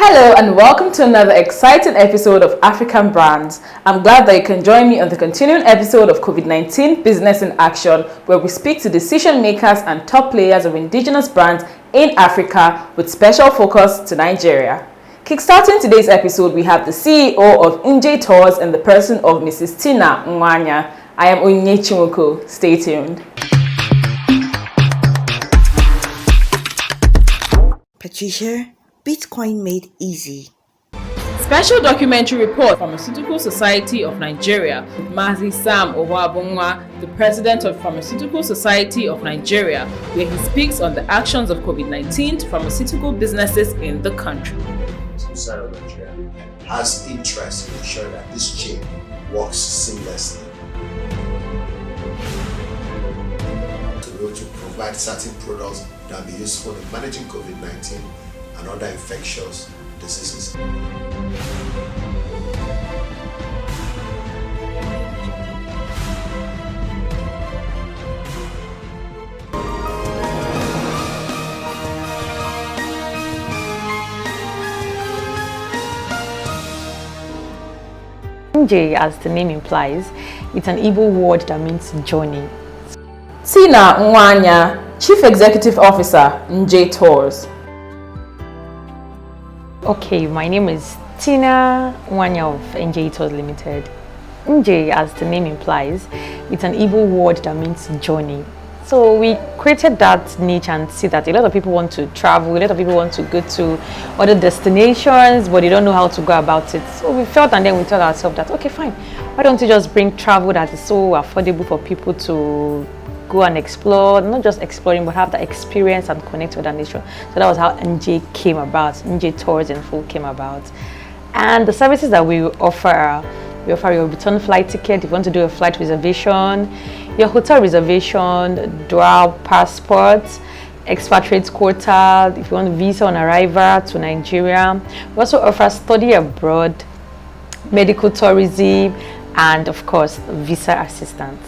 Hello and welcome to another exciting episode of African Brands. I'm glad that you can join me on the continuing episode of COVID-19 Business in Action, where we speak to decision makers and top players of indigenous brands in Africa with special focus to Nigeria. Kickstarting today's episode, we have the CEO of NJETOUR in the person of Mrs. Tina Nwanya. I am Onyechimoko. Stay tuned. Patricia, Bitcoin made easy. Special documentary report from Pharmaceutical Society of Nigeria with Mazi Sam Owabunwa, the president of Pharmaceutical Society of Nigeria, where he speaks on the actions of COVID-19 to pharmaceutical businesses in the country. Society of Nigeria has interest in ensuring that this chain works seamlessly. To be able to provide certain products that will be useful in managing COVID-19 and other infectious diseases. NJ, as the name implies, it's an Igbo word that means journey. Tina Nwanya, Chief Executive Officer, NJETOUR. Okay, my name is Tina Nwanya of NJETOUR Limited. NJ, as the name implies, it's an Igbo word that means journey. So we created that niche and see that a lot of people want to travel, a lot of people want to go to other destinations, but they don't know how to go about it. So we felt, and then we told ourselves that, okay, fine, why don't you just bring travel that is so affordable for people to go and explore, not just exploring, but have the experience and connect with the nation. So that was how NJ came about, NJETOUR in full came about. And the services that we offer your return flight ticket, if you want to do a flight reservation, your hotel reservation, dual passports, expatriate quota, if you want a visa on arrival to Nigeria. We also offer study abroad, medical tourism, and of course, visa assistance.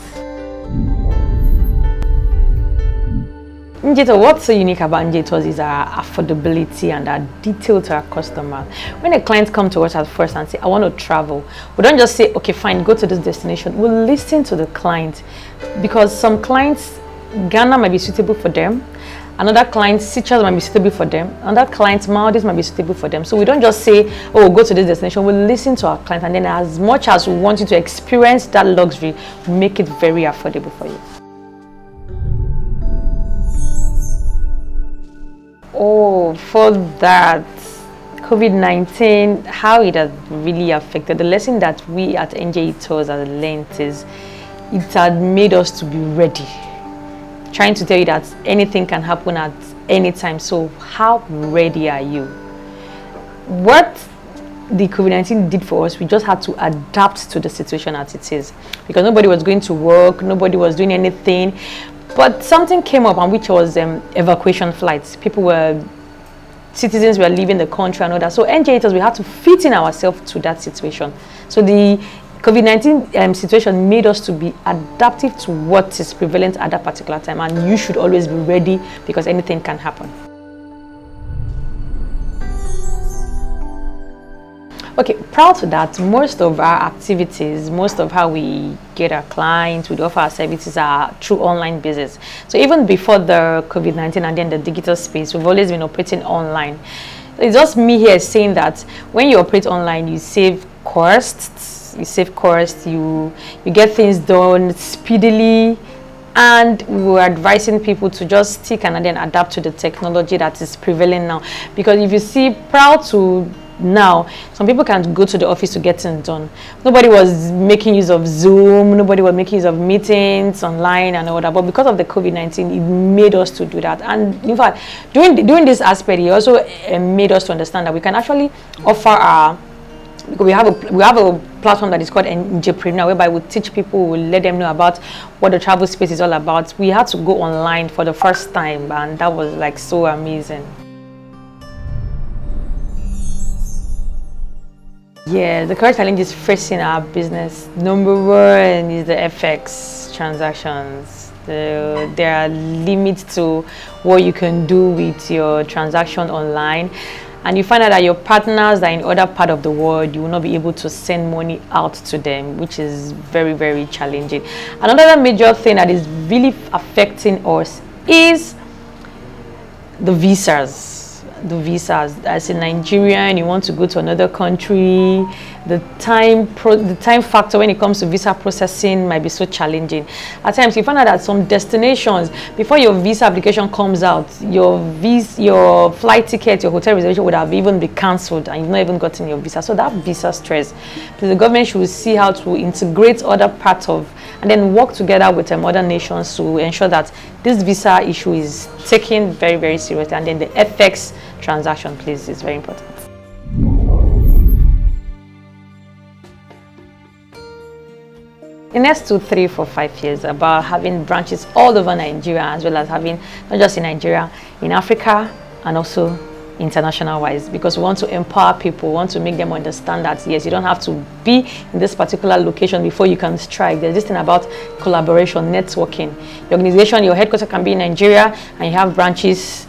NJETOUR, what's so unique about NJETOUR is our affordability and our detail to our customer. When a client comes to us at first and say, I want to travel, we don't just say, okay, fine, go to this destination. We'll listen to the client, because some clients, Ghana might be suitable for them. Another client, Seychelles might be suitable for them. Another client, Maldives might be suitable for them. So we don't just say, oh, go to this destination. We'll listen to our client, and then as much as we want you to experience that luxury, we make it very affordable for you. Oh, for that, COVID-19, how it has really affected, the lesson that we at NJETOUR have learned is it had made us to be ready. Trying to tell you that anything can happen at any time. So how ready are you? What the COVID-19 did for us, we just had to adapt to the situation as it is, because nobody was going to work, nobody was doing anything. But something came up, and which was evacuation flights. Citizens were leaving the country and all that. So NJETOUR, we had to fit in ourselves to that situation. So the COVID-19 situation made us to be adaptive to what is prevalent at that particular time. And you should always be ready, because anything can happen. Okay, prior to that, most of our activities, most of how we get our clients, we offer our services are through online business. So even before the COVID-19 and then the digital space, we've always been operating online. It's just me here saying that when you operate online, you save costs, you get things done speedily, and we're advising people to just stick and then adapt to the technology that is prevalent now. Because if you see, prior to now, some people can't go to the office to get things done. Nobody was making use of Zoom, nobody was making use of meetings online and all that. But because of the COVID-19, it made us to do that. And in fact, during this aspect, it also made us to understand that we can actually offer we have a platform that is called NJETOUR, whereby we teach people, we let them know about what the travel space is all about. We had to go online for the first time, and that was like so amazing. Yeah, the current challenge is facing our business. Number one is the FX transactions. There are limits to what you can do with your transaction online. and you find out that your partners that are in other part of the world, you will not be able to send money out to them, which is very, very challenging. Another major thing that is really affecting us is the visas. As a Nigerian, you want to go to another country, the time factor when it comes to visa processing might be so challenging. At times you find out that some destinations, before your visa application comes out, your flight ticket, your hotel reservation would have even been cancelled and you've not even gotten your visa. So that visa stress, the government should see how to integrate other parts of and then work together with other nations to ensure that this visa issue is taken very, very seriously, and then the FX transaction, please, is very important. In the next 2, 3, 4, 5 years, about having branches all over Nigeria, as well as having not just in Nigeria, in Africa, and also international wise, because we want to empower people, we want to make them understand that yes, you don't have to be in this particular location before you can strike. There's this thing about collaboration, networking. Your organization, your headquarters can be in Nigeria, and you have branches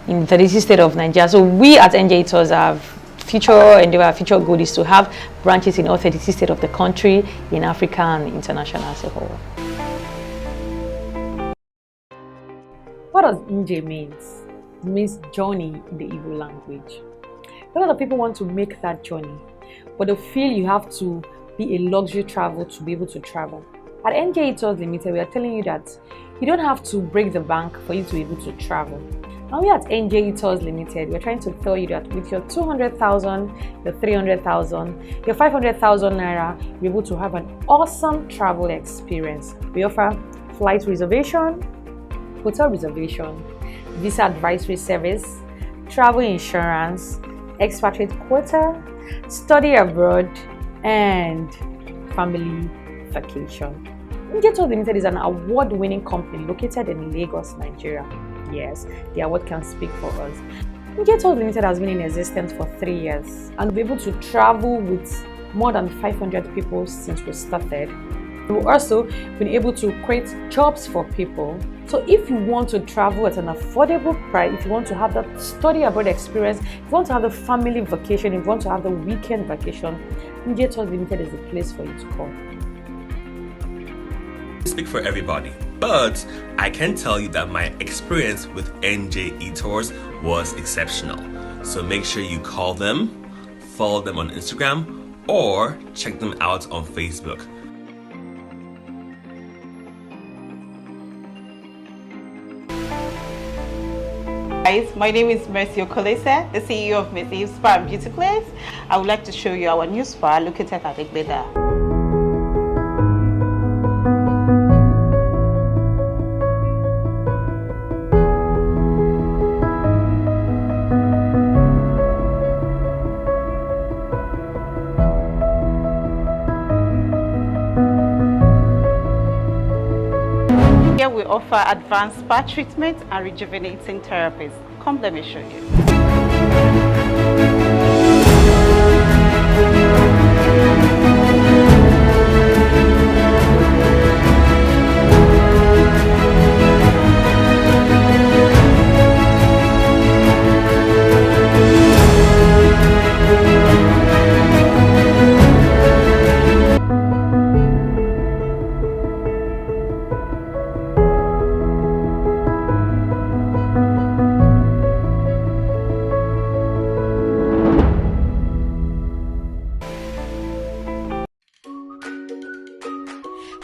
in the 36 state of Nigeria. So we at NJETOURs have future goal is to have branches in all 36 states of the country, in Africa and international as a whole. What does NJ means? It means journey in the Igbo language. A lot of people want to make that journey, but they feel you have to be a luxury travel to be able to travel. At NJETOURs Limited, we are telling you that you don't have to break the bank for you to be able to travel. Now we at NJETOURs Limited, we're trying to tell you that with your 200,000, your 300,000, your 500,000 naira, you'll be able to have an awesome travel experience. We offer flight reservation, hotel reservation, visa advisory service, travel insurance, expatriate quota, study abroad, and family vacation. NJETOURs Limited is an award-winning company located in Lagos, Nigeria. Yes, the award can speak for us. NJETOURs Limited has been in existence for 3 years and we're able to travel with more than 500 people since we started. We've also been able to create jobs for people. So if you want to travel at an affordable price, if you want to have that study abroad experience, if you want to have the family vacation, if you want to have the weekend vacation, NJETOURs Limited is the place for you to come. Speak for everybody, but I can tell you that my experience with NJETOURs was exceptional. So make sure you call them, follow them on Instagram, or check them out on Facebook. Guys, my name is Mxyeve, the CEO of Mexyeve Spa and Beauty Place. I would like to show you our new spa located at Egbeda. Here we offer advanced spa treatment and rejuvenating therapies. Come, let me show you.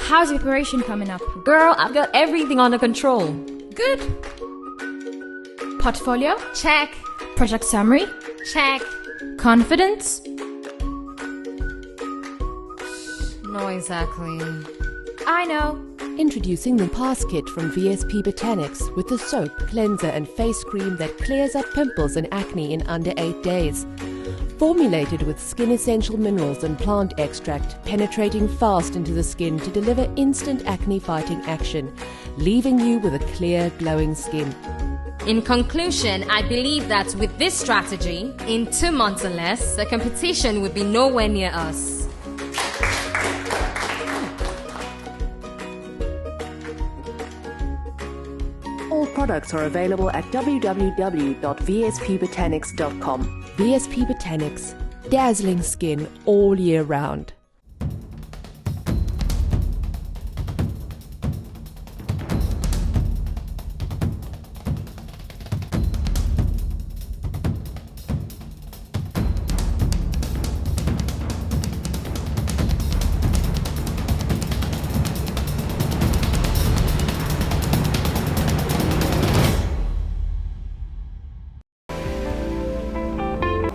How's your preparation coming up? Girl, I've got everything under control. Good. Portfolio? Check. Project summary? Check. Confidence? No, exactly. I know. Introducing the Pass Kit from Vsp Botanics with the soap, cleanser and face cream that clears up pimples and acne in under 8 days. Formulated with skin essential minerals and plant extract, penetrating fast into the skin to deliver instant acne fighting action, leaving you with a clear, glowing skin. In conclusion, I believe that with this strategy, in 2 months or less, the competition would be nowhere near us. All products are available at www.vspbotanics.com. VSP Botanics, dazzling skin all year round.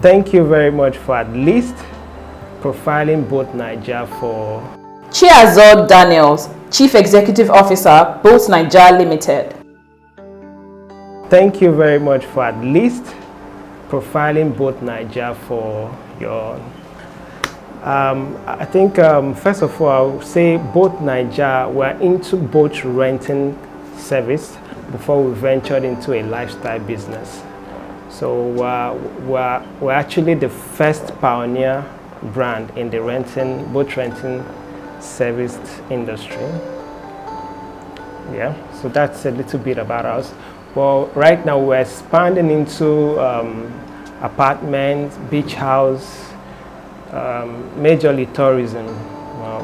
Thank you very much for at least profiling BOATNAIJA for Chiazod Daniels, Chief Executive Officer, BOATNAIJA Limited. Thank you very much for at least profiling BOATNAIJA for your I think first of all I'll say BOATNAIJA, we're into boat renting service before we ventured into a lifestyle business. So we're actually the first pioneer brand in the boat renting service industry. Yeah, so that's a little bit about us. Well, right now we're expanding into apartments, beach house, majorly tourism.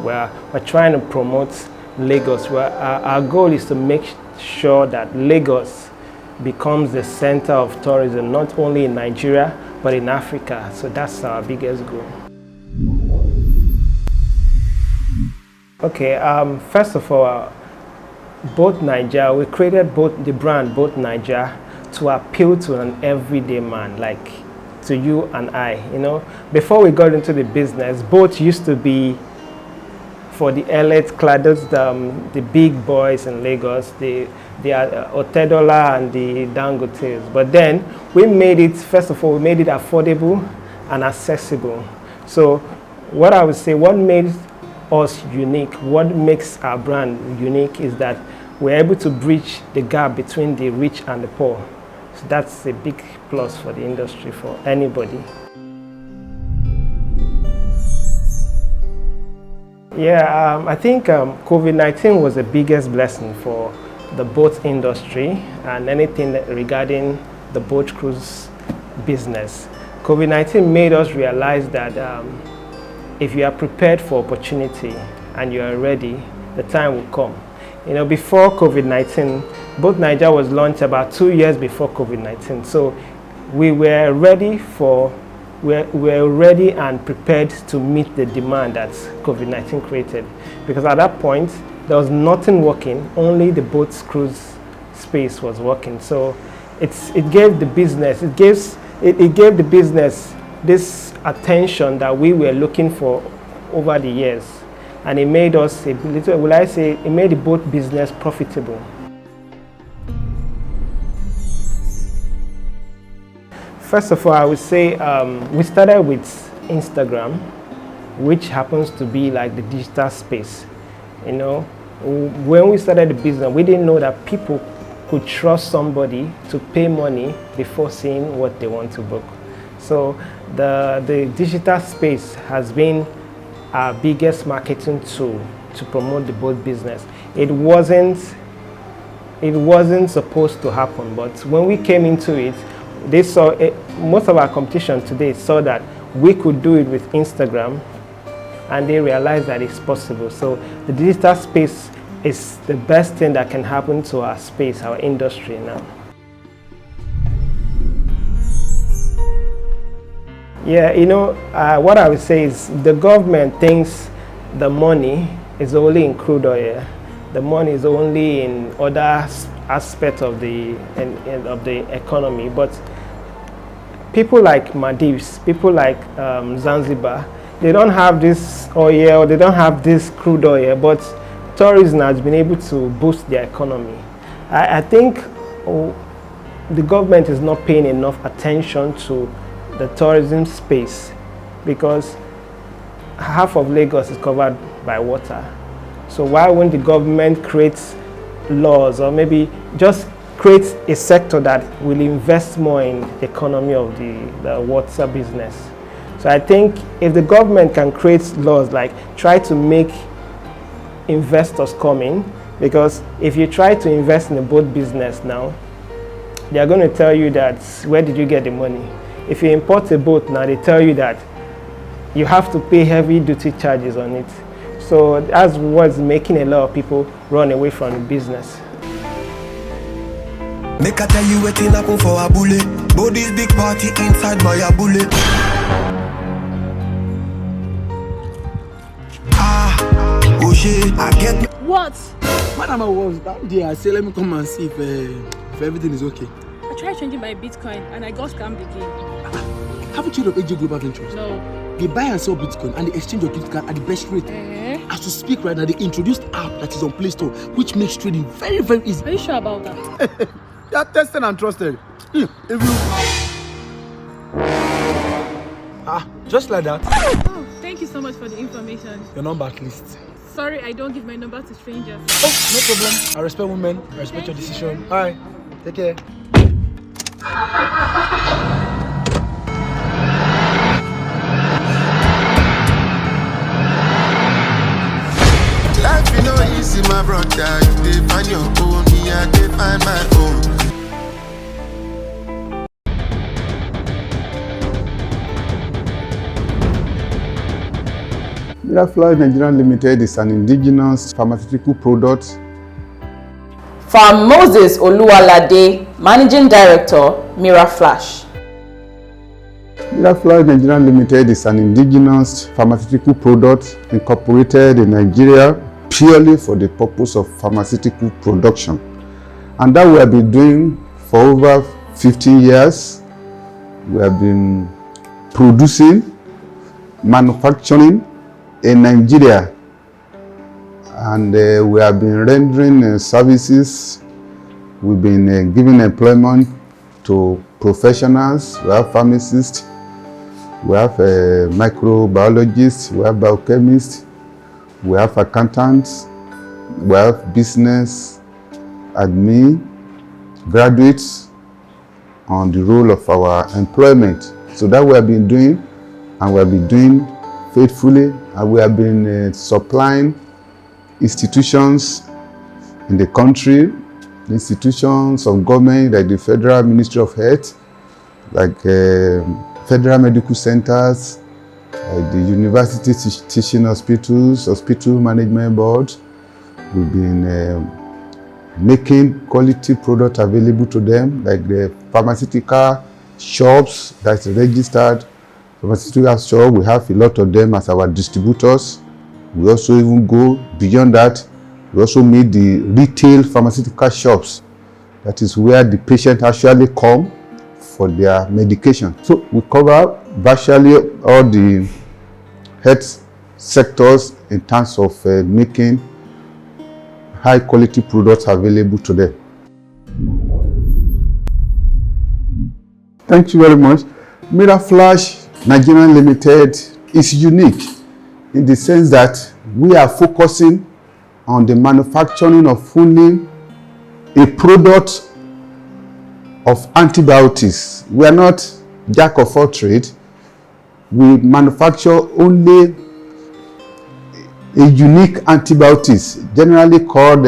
We're trying to promote Lagos. Our goal is to make sure that Lagos becomes the center of tourism, not only in Nigeria, but in Africa. So that's our biggest goal. Okay, first of all, BOATNAIJA, we created the brand BOATNAIJA to appeal to an everyday man, like to you and I. You know, before we got into the business, boat used to be for the elite cladders, the big boys in Lagos, the Otedola and the Dangotes. But then we made it, first of all, we made it affordable and accessible. So what I would say, what made us unique, what makes our brand unique is that we're able to bridge the gap between the rich and the poor. So that's a big plus for the industry, for anybody. Yeah, I think COVID-19 was the biggest blessing for the boat industry and anything regarding the boat cruise business. COVID-19 made us realize that if you are prepared for opportunity and you are ready, the time will come. You know, before COVID-19, BOATNAIJA was launched about 2 years before COVID-19. So we were ready and prepared to meet the demand that COVID-19 created. Because at that point, there was nothing working, only the boat cruise space was working. So it gave the business, it gave the business this attention that we were looking for over the years. And it made us a little, will I say, it made the boat business profitable. First of all, I would say we started with Instagram, which happens to be like the digital space. You know, when we started the business, we didn't know that people could trust somebody to pay money before seeing what they want to book. So the digital space has been our biggest marketing tool to promote the boat business. It wasn't supposed to happen, but when we came into it, they saw it, most of our competition today saw that we could do it with Instagram, and they realized that it's possible. So the digital space is the best thing that can happen to our space, our industry now. Yeah, you know, what I would say is the government thinks the money is only in crude oil. The money is only in other aspects of the economy. But people like Maldives, people like Zanzibar, they don't have this oil, they don't have this crude oil, but tourism has been able to boost their economy. I think the government is not paying enough attention to the tourism space because half of Lagos is covered by water. So why won't the government create laws or maybe just create a sector that will invest more in the economy of the water business? So I think if the government can create laws, like try to make investors come in, because if you try to invest in the boat business now, they are going to tell you that, where did you get the money? If you import a boat now, they tell you that you have to pay heavy duty charges on it. So that's what's making a lot of people run away from the business. Make I tell you waiting happen for a bullet. But this big party inside my bullet. Oh shit, I get what? Madam, I was down there. I said, let me come and see if everything is okay. I tried changing my Bitcoin and I got scammed again. Haven't you heard of AJ Global Ventures? No. They buy and sell Bitcoin and they exchange your gift card at the best rate. As we speak right now, they introduced an app that is on Play Store, which makes trading very, very easy. Are you sure about that? They are tested and trusted. If you... just like that. Oh, thank you so much for the information. Your number at least. Sorry, I don't give my number to strangers. Oh, no problem. I respect women. I respect your decision. Alright, take care. life, you know, easy, my brother. You find your own, me, I find my own. MIRAFLASH Nigeria Limited is an indigenous pharmaceutical product. From Moses Oluwalade, Managing Director, MIRAFLASH. MIRAFLASH Nigeria Limited is an indigenous pharmaceutical product incorporated in Nigeria purely for the purpose of pharmaceutical production. And that we have been doing for over 15 years. We have been producing, manufacturing in Nigeria, and we have been rendering services. We've been giving employment to professionals. We have pharmacists, we have microbiologists, we have biochemists, we have accountants, we have business admin, graduates on the role of our employment. So that we have been doing, and we have been doing faithfully, and we have been supplying institutions in the country, institutions of government like the Federal Ministry of Health, like federal medical centers, like the university teaching hospitals, hospital management board. We've been making quality products available to them, like the pharmaceutical shops that's registered. Pharmaceutical shop, we have a lot of them as our distributors. We also even go beyond that. We also meet the retail pharmaceutical shops. That is where the patient actually come for their medication. So we cover virtually all the health sectors in terms of making high quality products available to them. Thank you very much. MIRAFLASH Nigeria Limited is unique in the sense that we are focusing on the manufacturing of only a product of antibiotics. We are not jack of all trades. We manufacture only a unique antibiotics, generally called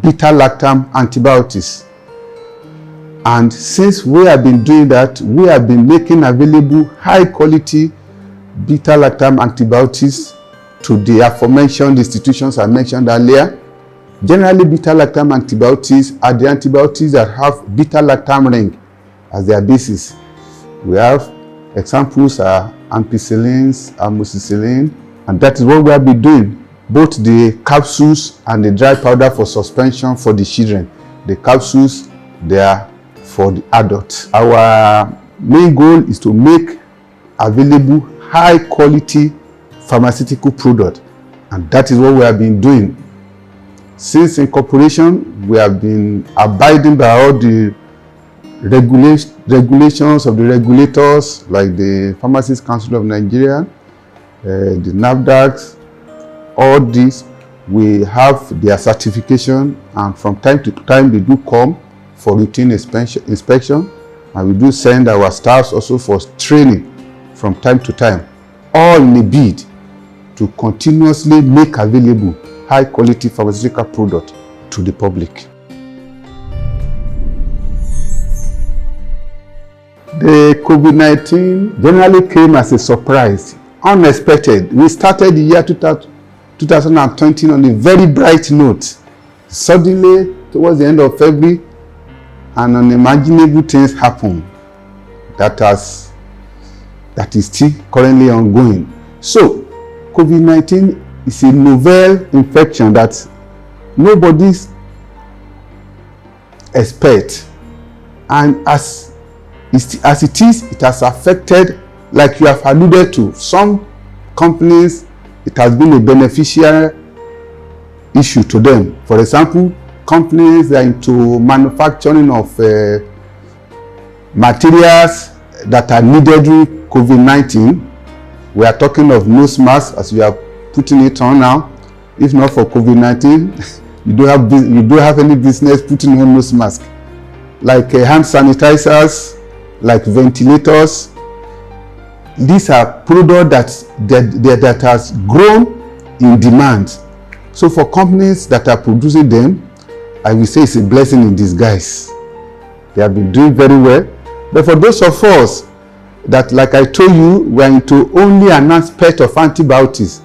beta-lactam antibiotics. And since we have been doing that, we have been making available high quality beta-lactam antibiotics to the aforementioned institutions I mentioned earlier. Generally, beta-lactam antibiotics are the antibiotics that have beta-lactam ring as their basis. We have examples are ampicillins, amoxicillin, and that is what we have been doing. Both the capsules and the dry powder for suspension for the children. The capsules, they are for the adults. Our main goal is to make available high quality pharmaceutical product, and that is what we have been doing. Since incorporation, we have been abiding by all the regulations of the regulators like the Pharmacists Council of Nigeria, the NAFDAC. All these, we have their certification, and from time to time they do come for routine inspection, and we do send our staffs also for training from time to time, all in a bid to continuously make available high quality pharmaceutical product to the public. The COVID-19 generally came as a surprise, unexpected. We started the year 2020 on a very bright note. Suddenly, towards the end of February, and unimaginable things happened that is still currently ongoing. So, COVID-19 is a novel infection that nobody expects, and as it is, it has affected, like you have alluded to, some companies. It has been a beneficial issue to them. For example, companies that are into manufacturing of materials that are needed during COVID-19. We are talking of nose masks, as we are putting it on now. If not for COVID-19, you don't have any business putting on nose mask. Like hand sanitizers, like ventilators. These are products that has grown in demand. So for companies that are producing them, I will say it's a blessing in disguise. They have been doing very well. But for those of us that, like I told you, we are into only an aspect of antibiotics,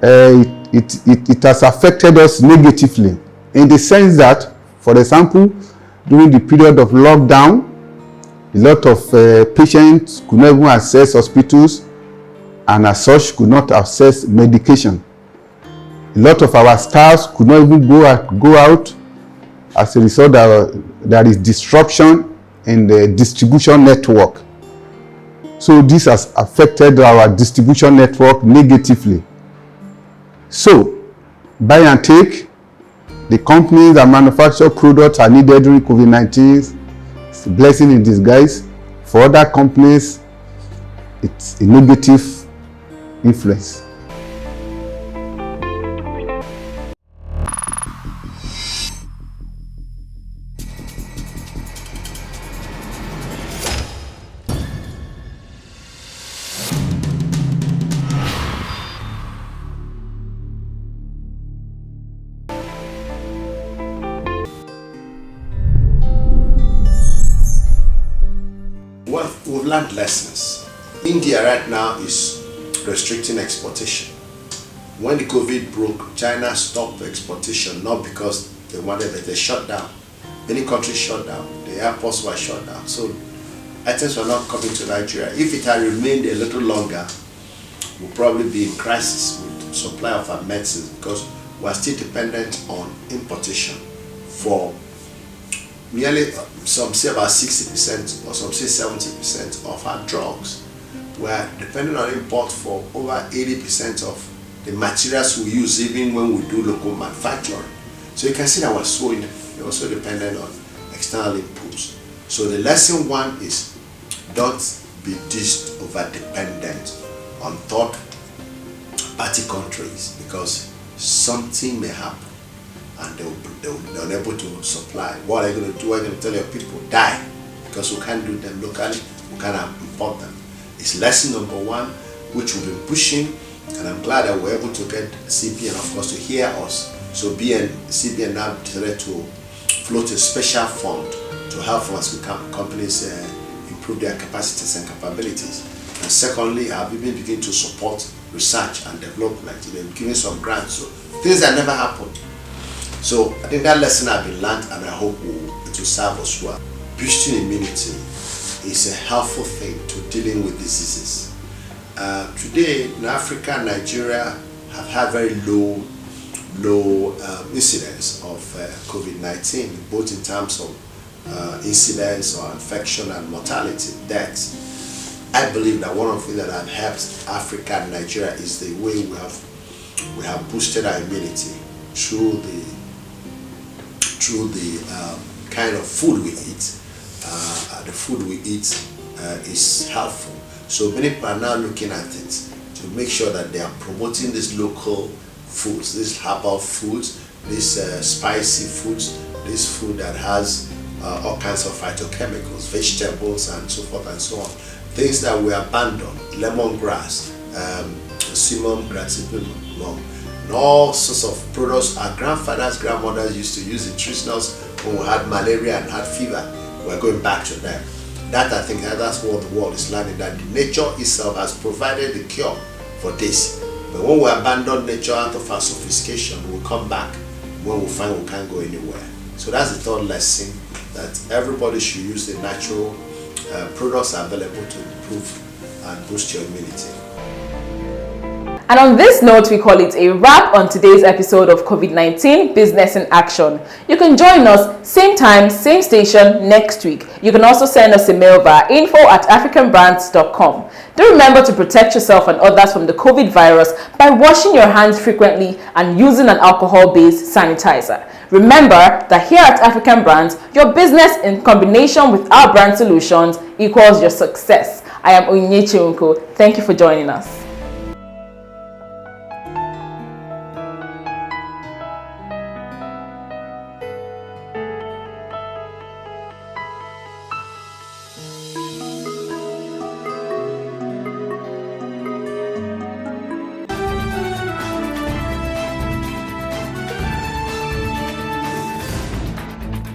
it has affected us negatively, in the sense that, for example, during the period of lockdown, a lot of patients could not even access hospitals, and as such could not access medication. A lot of our staffs could not even go out. As a result, there is disruption in the distribution network. So this has affected our distribution network negatively. So, buy and take, the companies that manufacture products are needed during COVID-19. It's a blessing in disguise. For other companies, it's a negative influence. We've learned lessons. India right now is restricting exportation. When the COVID broke, China stopped exportation, not because they wanted it, they shut down. Many countries shut down, the airports were shut down. So items were not coming to Nigeria. If it had remained a little longer, we'll probably be in crisis with supply of our medicines, because we're still dependent on importation for nearly, some say about 60% or some say 70% of our drugs. We're dependent on import for over 80% of the materials we use, even when we do local manufacturing. So you can see that we're also dependent on external inputs. So the lesson one is, don't be this over dependent on third party countries, because something may happen and they're unable to supply. What are you going to do? What are you going to tell your people? Die, because we can't do them locally, we cannot import them. It's lesson number one, which we've been pushing, and I'm glad that we're able to get CBN, of course, to hear us. So CBN now decided to float a special fund to help pharmaceutical companies improve their capacities and capabilities. And secondly, I've even begun to support research and development. They've given some grants, so things that never happened. So I think that lesson has been learned, and I hope it will serve us well. Boosting immunity is a helpful thing to dealing with diseases. Today in Africa, Nigeria have had very low incidence of COVID-19, both in terms of incidence or infection and mortality, deaths. I believe that one of the things that have helped Africa and Nigeria is the way we have boosted our immunity through the kind of food we eat. The food we eat is helpful. So many people are now looking at it to make sure that they are promoting these local foods, these herbal foods, these spicy foods, this food that has all kinds of phytochemicals, vegetables and so forth and so on. Things that we abandoned, lemongrass, simum graticipinum, and all sorts of products our grandfathers, grandmothers used to use in treatments when we had malaria and had fever. We're going back to them. That I think that's what the world is learning, that nature itself has provided the cure for this. But when we abandon nature out of our sophistication, we'll come back when we find we can't go anywhere. So that's the third lesson, that everybody should use the natural products available to improve and boost your immunity. And on this note, we call it a wrap on today's episode of COVID-19 Business in Action. You can join us same time, same station next week. You can also send us a mail via info@africanbrands.com. Do remember to protect yourself and others from the COVID virus by washing your hands frequently and using an alcohol-based sanitizer. Remember that here at African Brands, your business in combination with our brand solutions equals your success. I am NJETOUR LTD. Thank you for joining us.